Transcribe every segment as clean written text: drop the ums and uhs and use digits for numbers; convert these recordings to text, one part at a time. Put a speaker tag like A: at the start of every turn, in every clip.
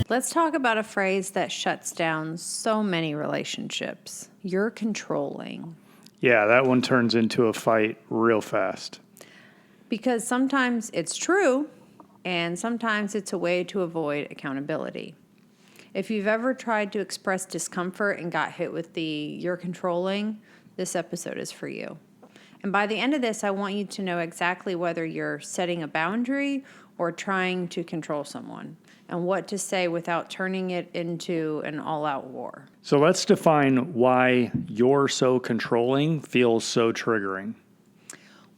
A: Let's talk about a phrase that shuts down so many relationships. You're controlling.
B: Yeah, that one turns into a fight real fast.
A: Because sometimes it's true, and sometimes it's a way to avoid accountability. If you've ever tried to express discomfort and got hit with the "you're controlling," this episode is for you. And by the end of this, I want you to know exactly whether you're setting a boundary or trying to control someone, and what to say without turning it into an all-out war.
B: So let's define why "you're so controlling" feels so triggering.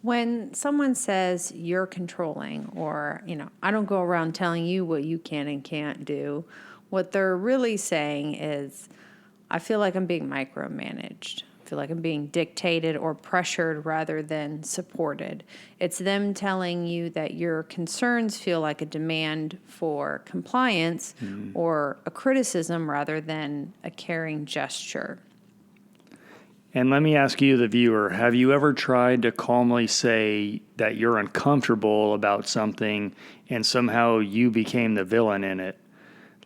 A: When someone says you're controlling, or, I don't go around telling you what you can and can't do, what they're really saying is, I feel like I'm being micromanaged. I feel like I'm being dictated or pressured rather than supported. It's them telling you that your concerns feel like a demand for compliance or a criticism rather than a caring gesture.
B: And let me ask you, the viewer, have you ever tried to calmly say that you're uncomfortable about something and somehow you became the villain in it?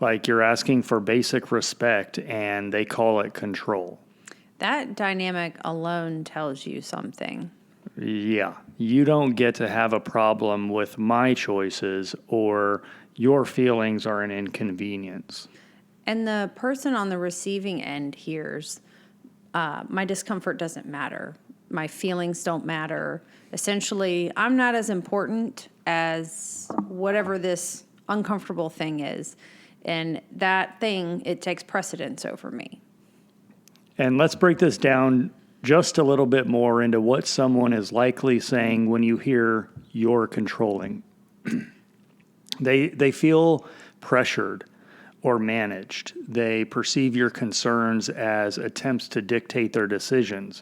B: Like you're asking for basic respect and they call it control.
A: That dynamic alone tells you something.
B: Yeah, you don't get to have a problem with my choices, or your feelings are an inconvenience.
A: And the person on the receiving end hears, my discomfort doesn't matter. My feelings don't matter. Essentially, I'm not as important as whatever this uncomfortable thing is. And that thing, it takes precedence over me.
B: And let's break this down just a little bit more into what someone is likely saying when you hear "you're controlling." They feel pressured or managed. They perceive your concerns as attempts to dictate their decisions,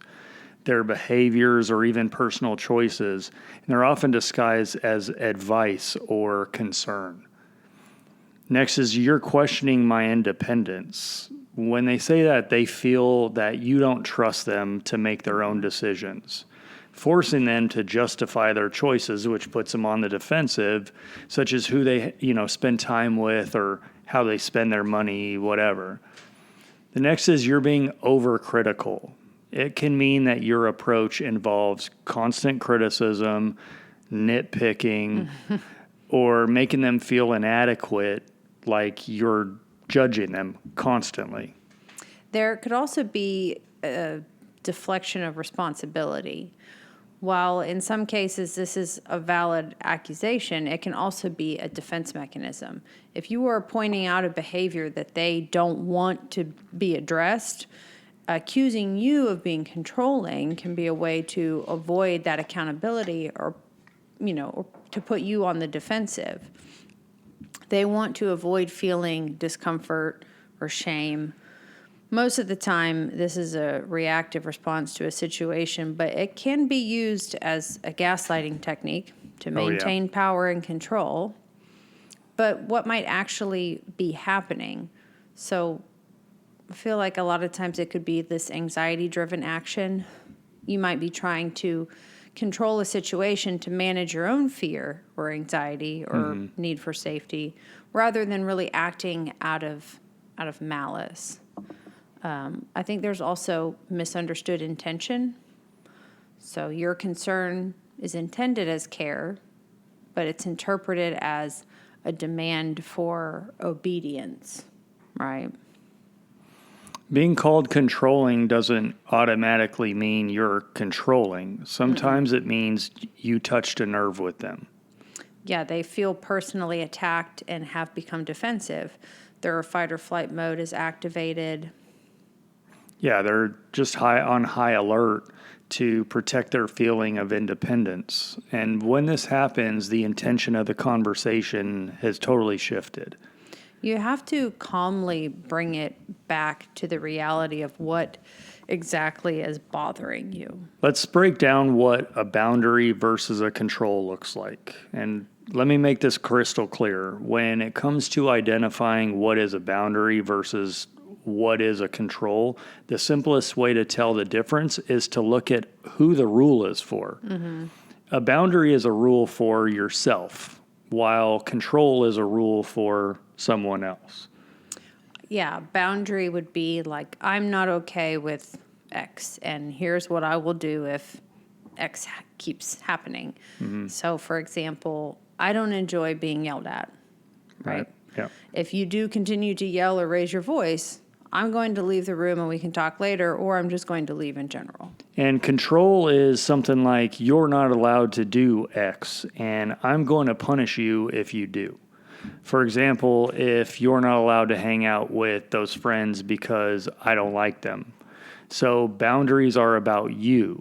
B: their behaviors, or even personal choices. And they're often disguised as advice or concern. Next is "you're questioning my independence." When they say that, they feel that you don't trust them to make their own decisions, forcing them to justify their choices, which puts them on the defensive, such as who they, spend time with or how they spend their money, whatever. The next is "you're being overcritical." It can mean that your approach involves constant criticism, nitpicking, or making them feel inadequate, like you're judging them constantly.
A: There could also be a deflection of responsibility. While in some cases this is a valid accusation, it can also be a defense mechanism. If you are pointing out a behavior that they don't want to be addressed, accusing you of being controlling can be a way to avoid that accountability or to put you on the defensive. They want to avoid feeling discomfort or shame. Most of the time, this is a reactive response to a situation, but it can be used as a gaslighting technique to maintain power and control. But what might actually be happening? So I feel like a lot of times it could be this anxiety-driven action. You might be trying to control a situation to manage your own fear or anxiety or need for safety, rather than really acting out of malice. I think there's also misunderstood intention. So your concern is intended as care, but it's interpreted as a demand for obedience, right?
B: Being called controlling doesn't automatically mean you're controlling. Sometimes it means you touched a nerve with them.
A: Yeah, they feel personally attacked and have become defensive. Their fight or flight mode is activated.
B: Yeah, they're just on high alert to protect their feeling of independence. And when this happens, the intention of the conversation has totally shifted.
A: You have to calmly bring it back to the reality of what exactly is bothering you.
B: Let's break down what a boundary versus a control looks like. And let me make this crystal clear. When it comes to identifying what is a boundary versus what is a control, the simplest way to tell the difference is to look at who the rule is for. A boundary is a rule for yourself, while control is a rule for someone else.
A: boundary would be like, I'm not okay with X, and here's what I will do if X keeps happening. So, for example, I don't enjoy being yelled at, right?
B: Yeah.
A: If you do continue to yell or raise your voice, I'm going to leave the room and we can talk later, or I'm just going to leave in general.
B: And control is something like, you're not allowed to do X, and I'm going to punish you if you do. For example, if you're not allowed to hang out with those friends because I don't like them. So boundaries are about you.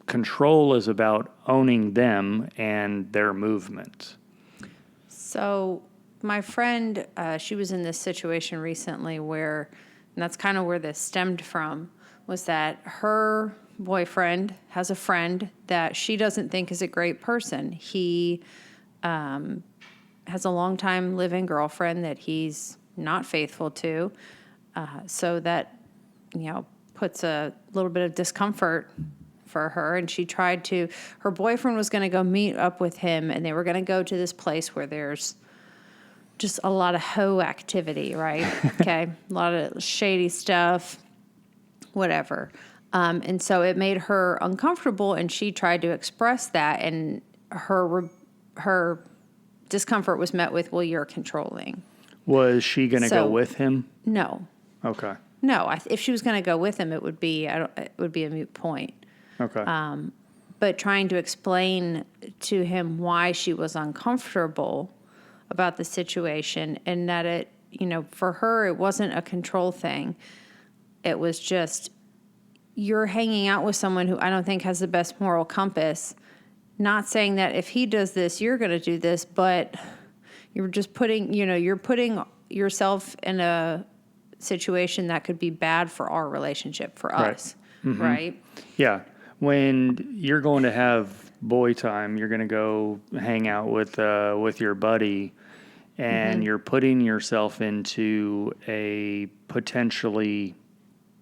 B: Control is about owning them and their movements.
A: So my friend, she was in this situation recently where, and that's kind of where this stemmed from, was that her boyfriend has a friend that she doesn't think is a great person. He has a long-time living girlfriend that he's not faithful to, so that, puts a little bit of discomfort for her. And she tried to, her boyfriend was going to go meet up with him, and they were going to go to this place where there's just a lot of hoe activity, right? Okay. A lot of shady stuff, whatever. And so it made her uncomfortable, and she tried to express that, and her discomfort was met with, well, you're controlling. Was
B: she going to go with him?
A: No.
B: Okay.
A: No, if she was going to go with him, it would be a moot point.
B: Okay.
A: But trying to explain to him why she was uncomfortable about the situation, and that it, for her, it wasn't a control thing. It was just, you're hanging out with someone who I don't think has the best moral compass. Not saying that if he does this, you're going to do this, but you're just putting yourself in a situation that could be bad for our relationship, for us, right?
B: Yeah. When you're going to have boy time, you're going to go hang out with your buddy, and you're putting yourself into a potentially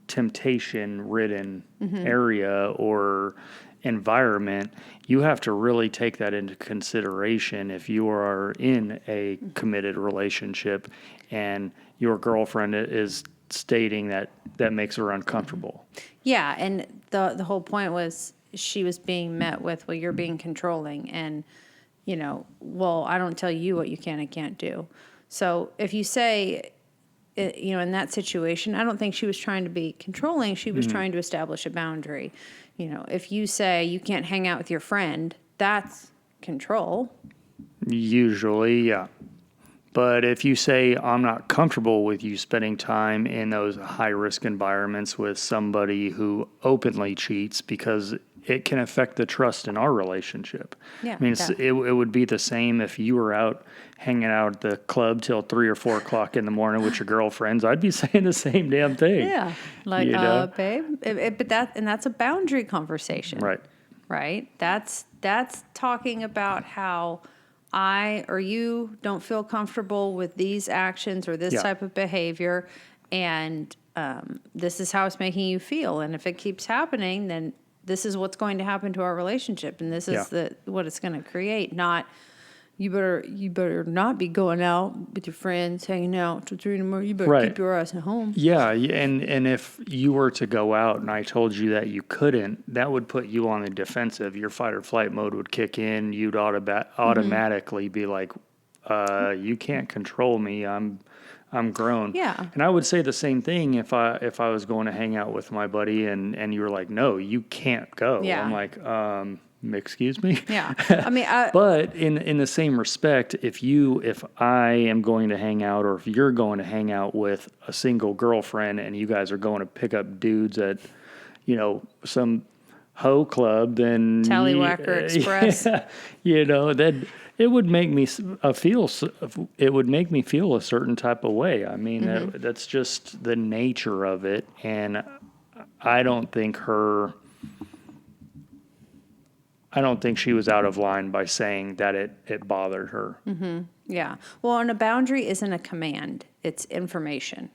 B: temptation-ridden area or environment. You have to really take that into consideration if you are in a committed relationship and your girlfriend is stating that makes her uncomfortable.
A: Yeah, and the whole point was she was being met with, well, you're being controlling, and, well, I don't tell you what you can and can't do. So if you say, in that situation, I don't think she was trying to be controlling. She was trying to establish a boundary. If you say you can't hang out with your friend, that's control.
B: Usually, yeah. But if you say, I'm not comfortable with you spending time in those high-risk environments with somebody who openly cheats, because it can affect the trust in our relationship.
A: Yeah,
B: I mean, it would be the same if you were out hanging out at the club till 3 or 4 o'clock in the morning with your girlfriends. I'd be saying the same damn thing.
A: Yeah, like, babe. But that's a boundary conversation.
B: Right.
A: Right? That's talking about how I or you don't feel comfortable with these actions or this type of behavior, and this is how it's making you feel. And if it keeps happening, then this is what's going to happen to our relationship, and this is what it's going to create. Not you better not be going out with your friends, hanging out till 3 in the morning. You better keep your ass at home.
B: Yeah, and if you were to go out and I told you that you couldn't, that would put you on the defensive. Your fight or flight mode would kick in. You'd automatically be like, you can't control me. I'm grown.
A: Yeah.
B: And I would say the same thing if I was going to hang out with my buddy and you were like, no, you can't go.
A: Yeah.
B: I'm like, excuse me?
A: Yeah. I mean,
B: but in the same respect, if I am going to hang out, or if you're going to hang out with a single girlfriend and you guys are going to pick up dudes at, some hoe club, then
A: Tallywhacker Express.
B: then it would make me feel a certain type of way. I mean, that's just the nature of it, and I don't think she was out of line by saying that it bothered her.
A: Mm-hmm. Yeah. Well, and a boundary isn't a command. It's information.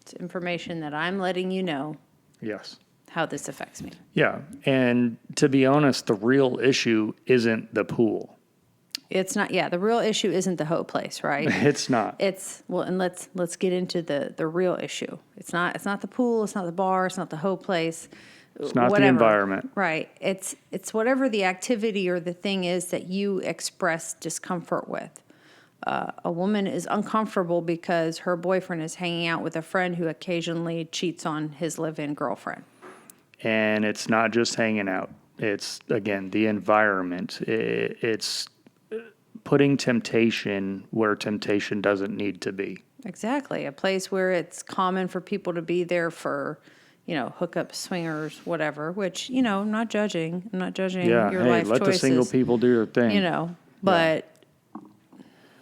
A: It's information that I'm letting you know.
B: Yes.
A: How this affects me.
B: Yeah. And to be honest, the real issue isn't the pool.
A: It's not, yeah, the real issue isn't the hoe place, right?
B: It's not.
A: It's, well, and let's get into the real issue. It's not the pool, it's not the bar, it's not the hoe place.
B: It's not
A: whatever.
B: the environment.
A: Right. It's whatever the activity or the thing is that you express discomfort with. A woman is uncomfortable because her boyfriend is hanging out with a friend who occasionally cheats on his live-in girlfriend.
B: And it's not just hanging out. It's, again, the environment. It's putting temptation where temptation doesn't need to be.
A: Exactly. A place where it's common for people to be there for, hookup, swingers, whatever, which, I'm not judging. I'm not judging
B: Yeah,
A: your
B: hey,
A: life
B: let
A: choices.
B: the single people do their thing.
A: But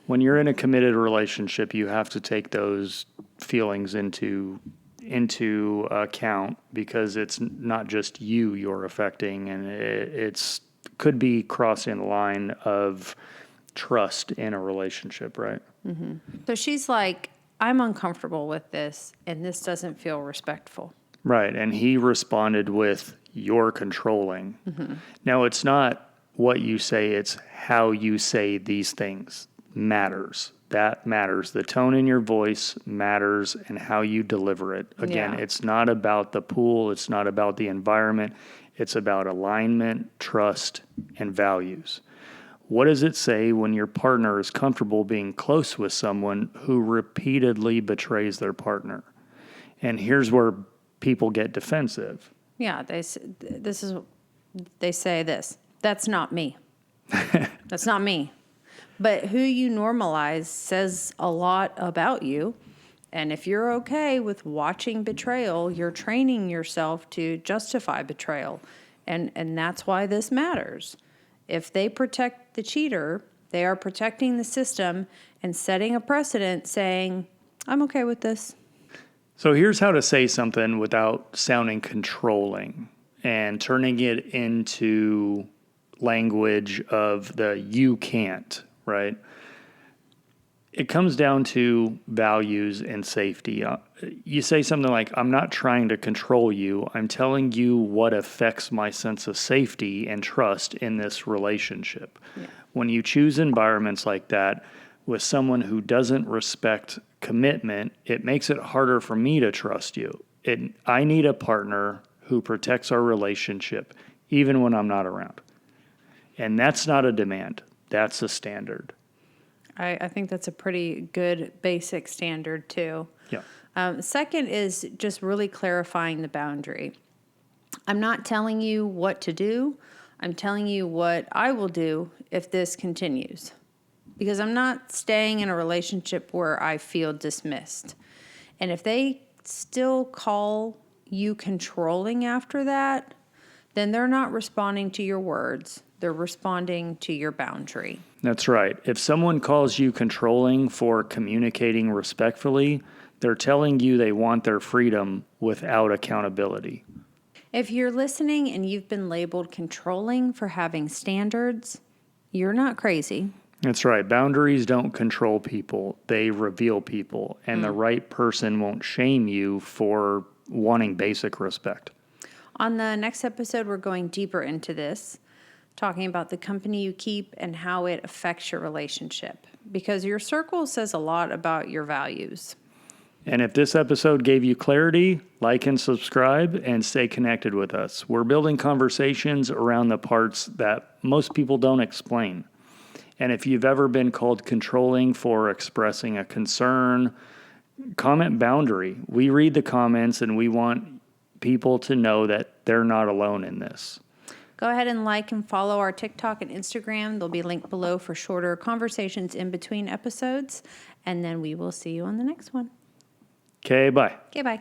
B: When you're in a committed relationship, you have to take those feelings into account, because it's not just you're affecting, and it's could be crossing the line of trust in a relationship, right?
A: so she's like, I'm uncomfortable with this, and this doesn't feel respectful.
B: Right, and he responded with, you're controlling. Now, it's not what you say, it's how you say these things matters. That matters. The tone in your voice matters, and how you deliver it. Again,
A: Yeah.
B: It's not about the pool. It's not about the environment. It's about alignment, trust, and values. What does it say when your partner is comfortable being close with someone who repeatedly betrays their partner? And here's where people get defensive.
A: Yeah, they say this. That's not me. That's not me. But who you normalize says a lot about you. And if you're okay with watching betrayal, you're training yourself to justify betrayal. And that's why this matters. If they protect the cheater, they are protecting the system and setting a precedent saying, I'm okay with this.
B: So here's how to say something without sounding controlling and turning it into language of the you can't, right? It comes down to values and safety. You say something like, I'm not trying to control you. I'm telling you what affects my sense of safety and trust in this relationship. Yeah. When you choose environments like that with someone who doesn't respect commitment, it makes it harder for me to trust you. I need a partner who protects our relationship, even when I'm not around. And that's not a demand. That's a standard.
A: I think that's a pretty good basic standard, too.
B: Yeah.
A: Second is just really clarifying the boundary. I'm not telling you what to do. I'm telling you what I will do if this continues. Because I'm not staying in a relationship where I feel dismissed. And if they still call you controlling after that, then they're not responding to your words. They're responding to your boundary.
B: That's right. If someone calls you controlling for communicating respectfully, they're telling you they want their freedom without accountability.
A: If you're listening and you've been labeled controlling for having standards, you're not crazy.
B: That's right. Boundaries don't control people. They reveal people. And the right person won't shame you for wanting basic respect.
A: On the next episode, we're going deeper into this, talking about the company you keep and how it affects your relationship. Because your circle says a lot about your values.
B: And if this episode gave you clarity, like and subscribe and stay connected with us. We're building conversations around the parts that most people don't explain. And if you've ever been called controlling for expressing a concern, comment boundary. We read the comments and we want people to know that they're not alone in this.
A: Go ahead and like and follow our TikTok and Instagram. They'll be linked below for shorter conversations in between episodes. And then we will see you on the next one.
B: Okay, bye.
A: Okay, bye.